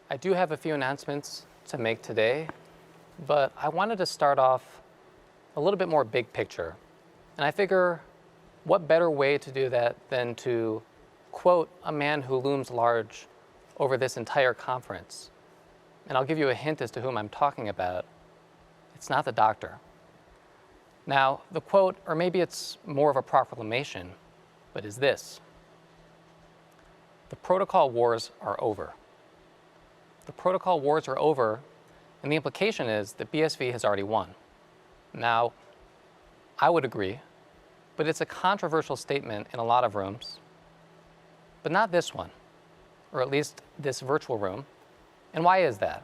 I do have a few announcements to make today, but I wanted to start off a little bit more big picture. And I figure what better way to do that than to quote a man who looms large over this entire conference. And I'll give you a hint as to whom I'm talking about. It's not the doctor. Now, the quote, or maybe it's more of a proclamation, but is this: the protocol wars are over. The protocol wars are over, and the implication is that BSV has already won. Now, I would agree, but it's a controversial statement in a lot of rooms, but not this one, or at least this virtual room. And why is that?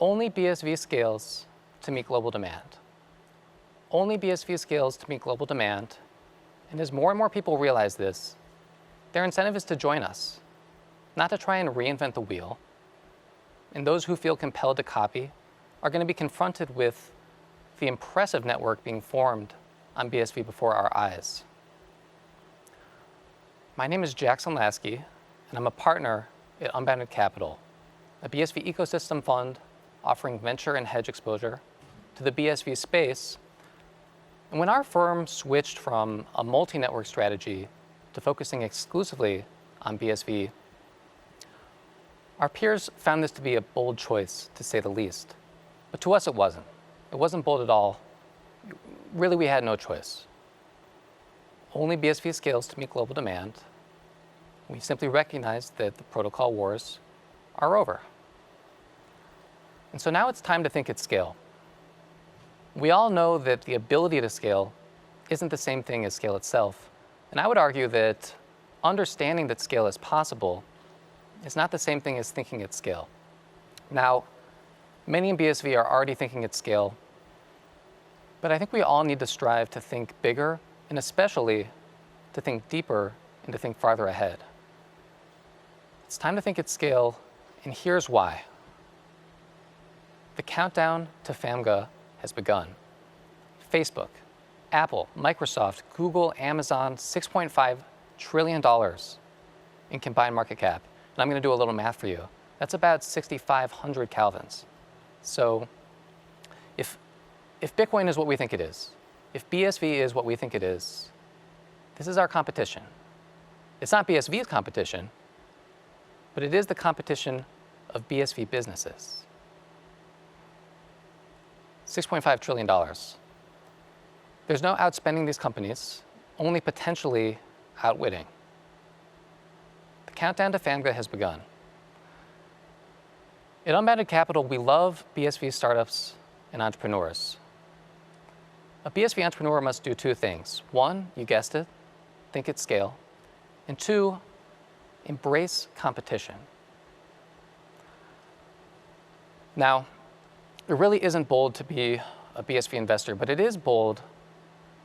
Only BSV scales to meet global demand. Only BSV scales to meet global demand, and as more and more people realize this, their incentive is to join us, not to try and reinvent the wheel. And those who feel compelled to copy are going to be confronted with the impressive network being formed on BSV before our eyes. My name is Jackson Laskey, and I'm a partner at Unbounded Capital, a BSV ecosystem fund offering venture and hedge exposure to the BSV space. And when our firm switched from a multi-network strategy to focusing exclusively on BSV, our peers found this to be a bold choice, to say the least. But to us, it wasn't. It wasn't bold at all. Really, we had no choice. Only BSV scales to meet global demand. We simply recognized that the protocol wars are over. And so now it's time to think at scale. We all know that the ability to scale isn't the same thing as scale itself. And I would argue that understanding that scale is possible is not the same thing as thinking at scale. Now, many in BSV are already thinking at scale, but I think we all need to strive to think bigger, and especially to think deeper and to think farther ahead. It's time to think at scale, and here's why. The countdown to FAMGA has begun. Facebook, Apple, Microsoft, Google, Amazon, $6.5 trillion in combined market cap. And I'm going to do a little math for you. That's about 6,500 Kelvins. So if Bitcoin is what we think it is, if BSV is what we think it is, this is our competition. It's not BSV's competition, but it is the competition of BSV businesses. $6.5 trillion. There's no outspending these companies, only potentially outwitting. The countdown to FAMGA has begun. At Unbounded Capital, we love BSV startups and entrepreneurs. A BSV entrepreneur must do two things. One, you guessed it, think at scale. And two, embrace competition. Now, it really isn't bold to be a BSV investor, but it is bold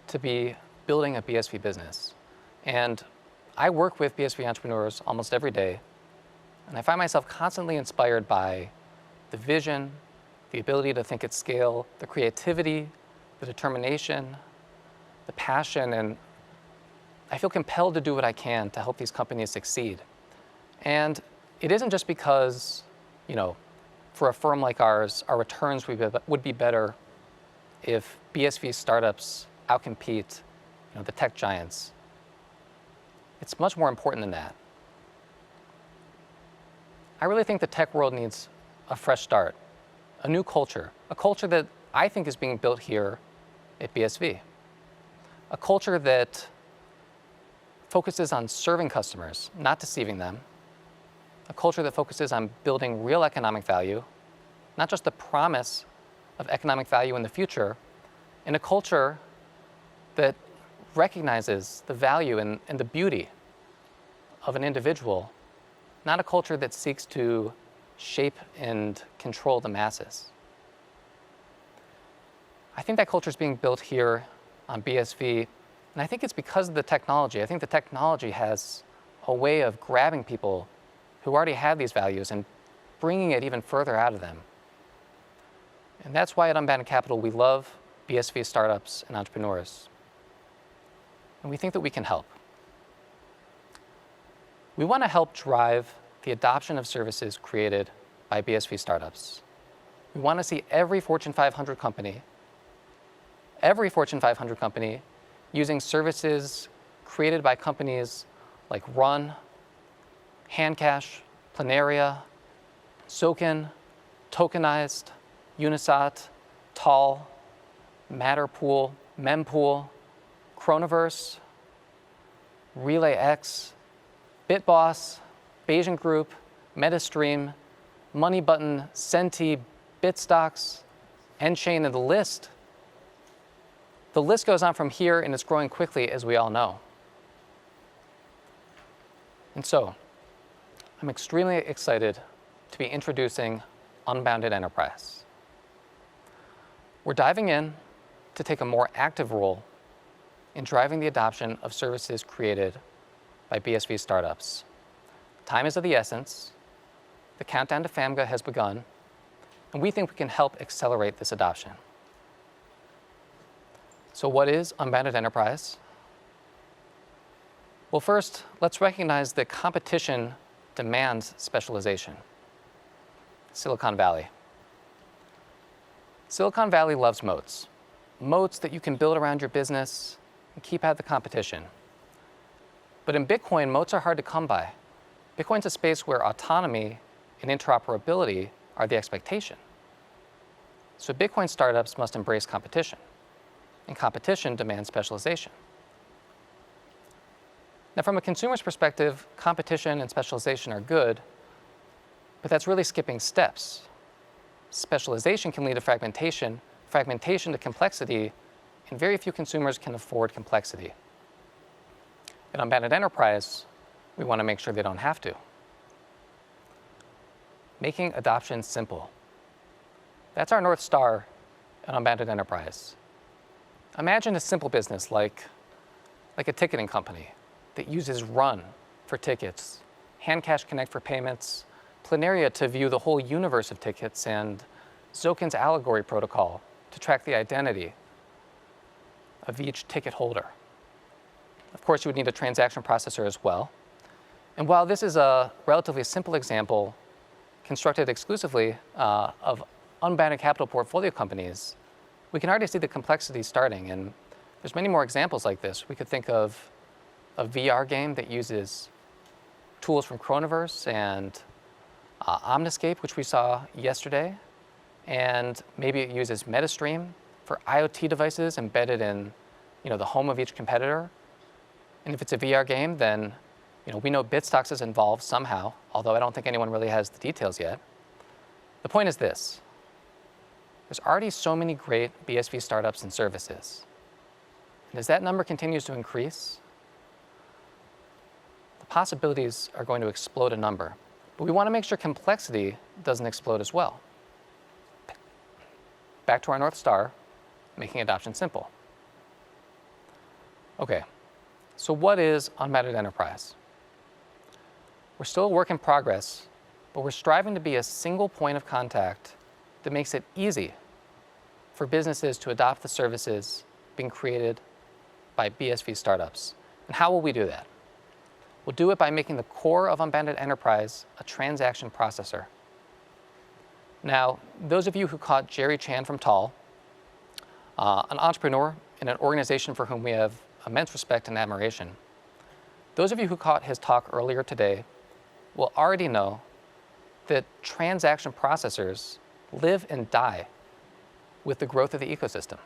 to be building a BSV business. And I work with BSV entrepreneurs almost every day, and I find myself constantly inspired by the vision, the ability to think at scale, the creativity, the determination, the passion, and I feel compelled to do what I can to help these companies succeed. And it isn't just because, for a firm like ours, our returns would be better if BSV startups outcompete, the tech giants. It's much more important than that. I really think the tech world needs a fresh start, a new culture, a culture that I think is being built here at BSV, a culture that focuses on serving customers, not deceiving them, a culture that focuses on building real economic value, not just the promise of economic value in the future, and a culture that recognizes the value and the beauty of an individual, not a culture that seeks to shape and control the masses. I think that culture is being built here on BSV, and I think it's because of the technology. I think the technology has a way of grabbing people who already have these values and bringing it even further out of them. And that's why at Unbounded Capital we love BSV startups and entrepreneurs. And we think that we can help. We want to help drive the adoption of services created by BSV startups. We want to see every Fortune 500 company using services created by companies like Run, Handcash, Planaria, Soken, Tokenized, Unisat, Tall, Matterpool, Mempool, Chronoverse, RelayX, BitBoss, Bayesian Group, MetaStream, MoneyButton, Senti, Bitstocks, Enchain, and the list goes on from here, and it's growing quickly, as we all know. And so, I'm extremely excited to be introducing Unbounded Enterprise. We're diving in to take a more active role in driving the adoption of services created by BSV startups. Time is of the essence. The countdown to FAMGA has begun, and we think we can help accelerate this adoption. So what is Unbounded Enterprise? Well, first, let's recognize that competition demands specialization. Silicon Valley. Silicon Valley loves moats. Moats that you can build around your business and keep out the competition. But in Bitcoin, moats are hard to come by. Bitcoin's a space where autonomy and interoperability are the expectation. So Bitcoin startups must embrace competition, and competition demands specialization. Now, from a consumer's perspective, competition and specialization are good, but that's really skipping steps. Specialization can lead to fragmentation to complexity, and very few consumers can afford complexity. At Unbounded Enterprise, we want to make sure they don't have to. Making adoption simple. That's our North Star at Unbounded Enterprise. Imagine a simple business like a ticketing company that uses Run for tickets, Handcash Connect for payments, Planaria to view the whole universe of tickets, and Zokin's Allegory protocol to track the identity of each ticket holder. Of course, you would need a transaction processor as well. And while this is a relatively simple example constructed exclusively of unbounded capital portfolio companies, we can already see the complexity starting, and there's many more examples like this. We could think of a VR game that uses tools from Chronoverse and Omniscape, which we saw yesterday, and maybe it uses MetaStream for IoT devices embedded in the home of each competitor. And if it's a VR game, then we know Bitstocks is involved somehow, although I don't think anyone really has the details yet. The point is this: there's already so many great BSV startups and services. And as that number continues to increase, the possibilities are going to explode a number. But we want to make sure complexity doesn't explode as well. Back to our North Star, making adoption simple. Okay, so what is Unbounded Enterprise? We're still a work in progress, but we're striving to be a single point of contact that makes it easy for businesses to adopt the services being created by BSV startups. And how will we do that? We'll do it by making the core of Unbounded Enterprise a transaction processor. Now, those of you who caught Jerry Chan from Tall, an entrepreneur in an organization for whom we have immense respect and admiration, those of you who caught his talk earlier today will already know that transaction processors live and die with the growth of the ecosystem.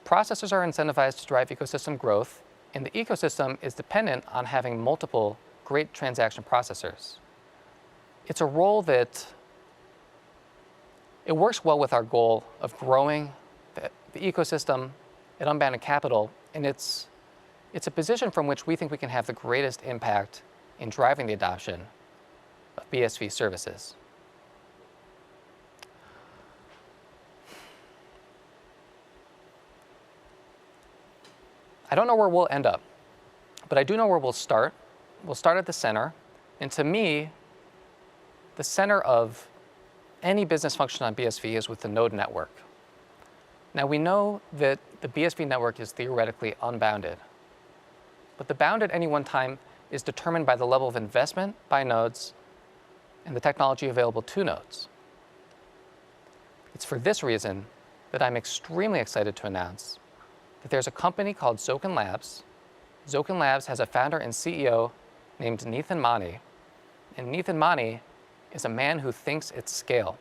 Processors are incentivized to drive ecosystem growth, and the ecosystem is dependent on having multiple great transaction processors. It's a role that it works well with our goal of growing the ecosystem at Unbounded Capital, and it's a position from which we think we can have the greatest impact in driving the adoption of BSV services. I don't know where we'll end up, but I do know where we'll start. We'll start at the center, and to me, the center of any business function on BSV is with the node network. Now, we know that the BSV network is theoretically unbounded, but the bound at any one time is determined by the level of investment by nodes and the technology available to nodes. It's for this reason that I'm extremely excited to announce that there's a company called Zoken Labs. Zoken Labs has a founder and CEO named Nithin Mani, and Nithin Mani is a man who thinks at scale.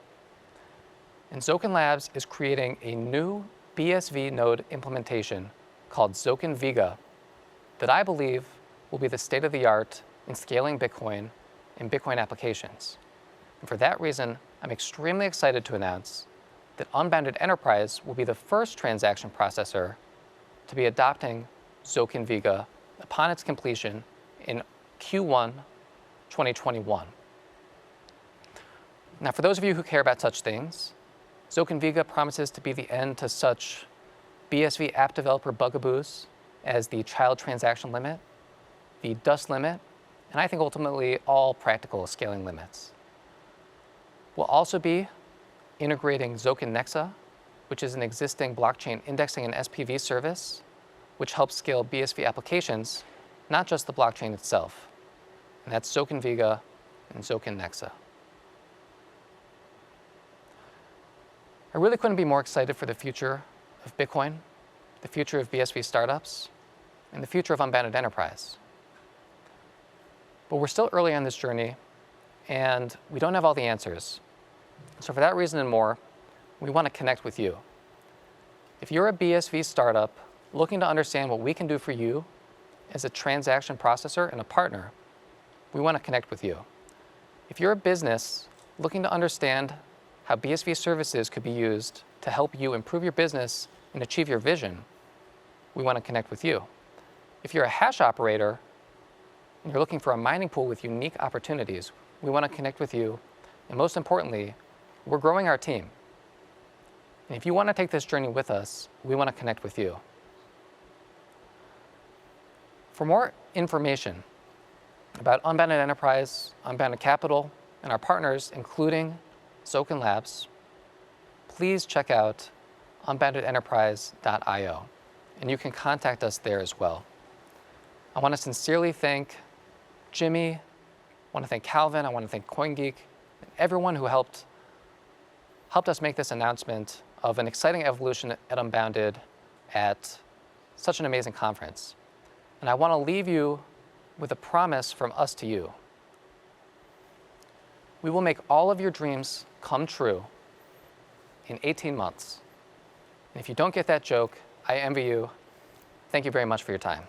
And Zoken Labs is creating a new BSV node implementation called Zoken Vega that I believe will be the state-of-the-art in scaling Bitcoin and Bitcoin applications. And for that reason, I'm extremely excited to announce that Unbounded Enterprise will be the first transaction processor to be adopting Zoken Vega upon its completion in Q1 2021. Now, for those of you who care about such things, Zoken Vega promises to be the end to such BSV app developer bugaboos as the child transaction limit, the dust limit, and I think ultimately all practical scaling limits. We'll also be integrating Zoken Nexa, which is an existing blockchain indexing and SPV service, which helps scale BSV applications, not just the blockchain itself. And that's Zoken Vega and Zoken Nexa. I really couldn't be more excited for the future of Bitcoin, the future of BSV startups, and the future of Unbounded Enterprise. But we're still early on this journey, and we don't have all the answers. So for that reason and more, we want to connect with you. If you're a BSV startup looking to understand what we can do for you as a transaction processor and a partner, we want to connect with you. If you're a business looking to understand how BSV services could be used to help you improve your business and achieve your vision, we want to connect with you. If you're a hash operator and you're looking for a mining pool with unique opportunities, we want to connect with you. And most importantly, we're growing our team. And if you want to take this journey with us, we want to connect with you. For more information about Unbounded Enterprise, Unbounded Capital, and our partners, including Zoken Labs, please check out unboundedenterprise.io, and you can contact us there as well. I want to sincerely thank Jimmy, I want to thank Calvin, I want to thank CoinGeek, and everyone who helped us make this announcement of an exciting evolution at Unbounded at such an amazing conference. And I want to leave you with a promise from us to you. We will make all of your dreams come true in 18 months. And if you don't get that joke, I envy you. Thank you very much for your time.